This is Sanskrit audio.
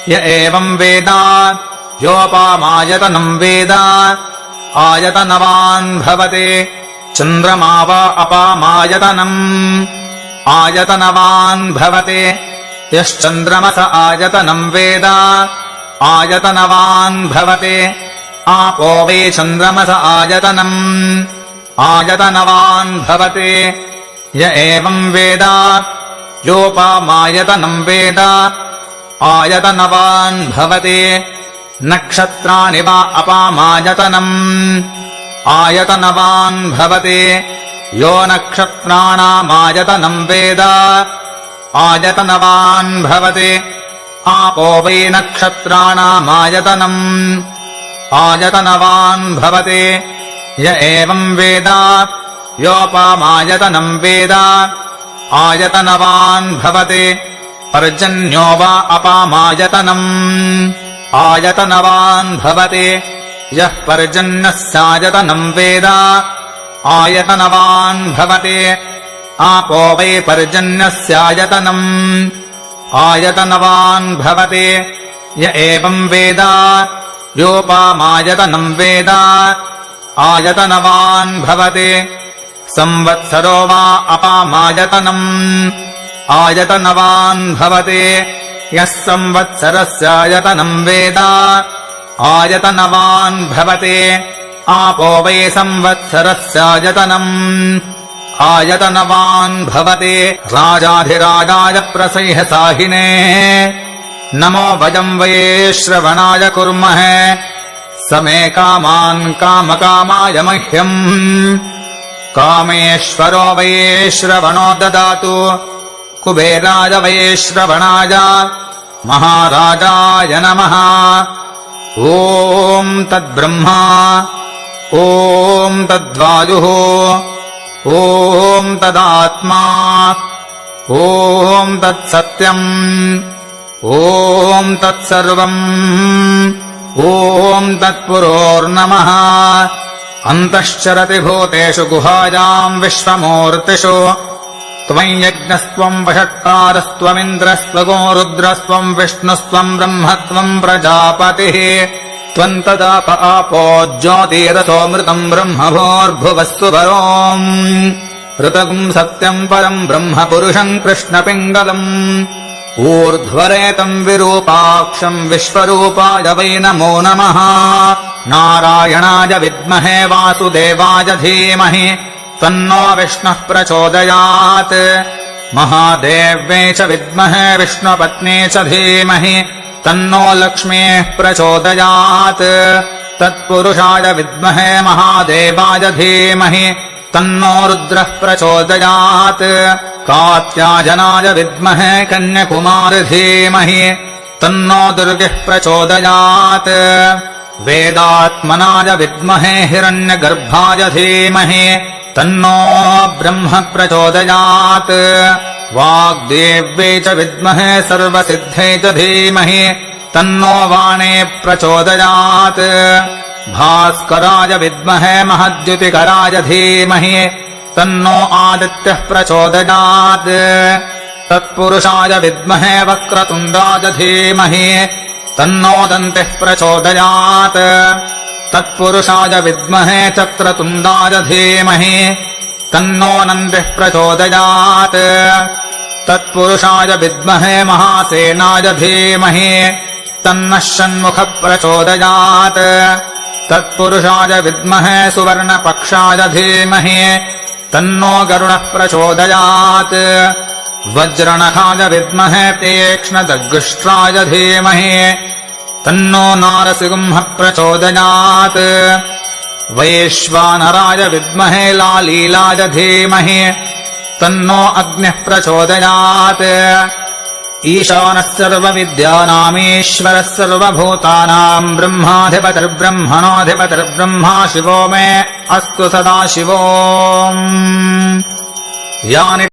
य एवम् वेद योपामायतनम् वेद आयतनवान् भवते चन्द्रमा वा अपामायतनम् आयतनवान् भवते यश्चन्द्रमस आयतनम् वेद आयतनवान् भवते आपो वै चन्द्रमस आयतनम् आयतनवान् भवते य एवम् वेद योपामायतनम् वेद आयतनवान् भवते नक्षत्राणि वा अपामायतनम् आयतनवान् भवते यो नक्षत्राणामायतनम् वेद आयतनवान् भवते आपो वै नक्षत्राणामायतनम् आयतनवान् भवते य एवम् वेद योपामायतनम् वेद आयतनवान् भवते पर्जन्यो वा अपामायतनम् आयतनवान् भवते यः पर्जन्यस्यायतनम् वेद आयतनवान् भवते आपो वै पर्जन्यस्यायतनम् आयतनवान् भवते य एवम् वेद योपामायतनम् वेद आयतनवान् भवते संवत्सरो वा अपामायतनम् आयतनवान् भवते यः संवत्सरस्यायतनम् वेद आयतनवान् भवते आपो वै संवत्सरस्यायतनम् आयतनवान् भवते राजाधिराजाय प्रसह्यसाहिने नमो वयम् वै श्रवणाय कुर्महे समे कामान् कामकामाय मह्यम् कामेश्वरो वै श्रवणो ददातु कुबेराय वै श्रवणाय महाराजाय नमः ॐ तद्ब्रह्मा ॐ तद्वायुः ॐ तदात्मा ॐ तत्सत्यम् ॐ तत्सर्वम् ॐ तत्पुरोर्नमः अन्तश्चरति भूतेषु गुहायाम् विश्वमूर्तिषु त्वम् यज्ञस्त्वम् वषट्कारस्त्वमिन्द्रस्त्वगो रुद्रस्त्वम् विष्णुस्त्वम् ब्रह्मत्वम् प्रजापतिः त्वम् तदाप आपो ज्योतिरसोऽमृतम् ब्रह्म भूर्भुवस्सु परोम् ऋतगुम् सत्यम् परम् ब्रह्म पुरुषम् कृष्णपिङ्गलम् ऊर्ध्वरेतम् विरूपाक्षम् विश्वरूपाय वै नमो नमः नारायणाय विद्महे वासुदेवाय धीमहि तन्नो विष्णुः प्रचोदयात् महादेव्यै च विद्महे विष्णुपत्नी च धीमहि तन्नो लक्ष्मीः प्रचोदयात् तत्पुरुषाय विद्महे महादेवाय धीमहि तन्नो रुद्रः प्रचोदयात् कात्यायनाय विद्महे कन्याकुमारी धीमहि तन्नो दुर्गः प्रचोदयात् वेदात्मनाय विद्महे हिरण्यगर्भाय धीमहि तन्नो ब्रह्म प्रचोदयात् वाग्देव्यै च विद्महे सर्वसिद्ध्यै च धीमहि तन्नो वाणी प्रचोदयात् भास्कराय विद्महे महद्युतिकराय धीमहि तन्नो आदित्यः प्रचोदयात् तत्पुरुषाय विद्महे वक्रतुण्डाय धीमहि तन्नो दन्तिः प्रचोदयात् तत्पुरुषाय विद्महे चक्रतुण्डाय धीमहि तन्नो नन्दिः प्रचोदयात् तत्पुरुषाय विद्महे महासेनाय धीमहि तन्नः षण्मुखः प्रचोदयात् तत्पुरुषाय विद्महे सुवर्णपक्षाय धीमहि तन्नो गरुडः प्रचोदयात् वज्रनखाय विद्महे तीक्ष्णदग्गुष्ट्राय धीमहि तन्नो नारसिंहः प्रचोदयात् वैश्वानराय विद्महे लालीलाय धीमहि तन्नो अग्निः प्रचोदयात् ईशानः सर्वविद्यानामीश्वरः सर्वभूतानाम् ब्रह्माधिपतिर्ब्रह्मणोऽधिपतिर्ब्रह्मा शिवो मे अस्तु सदा शिवो यानि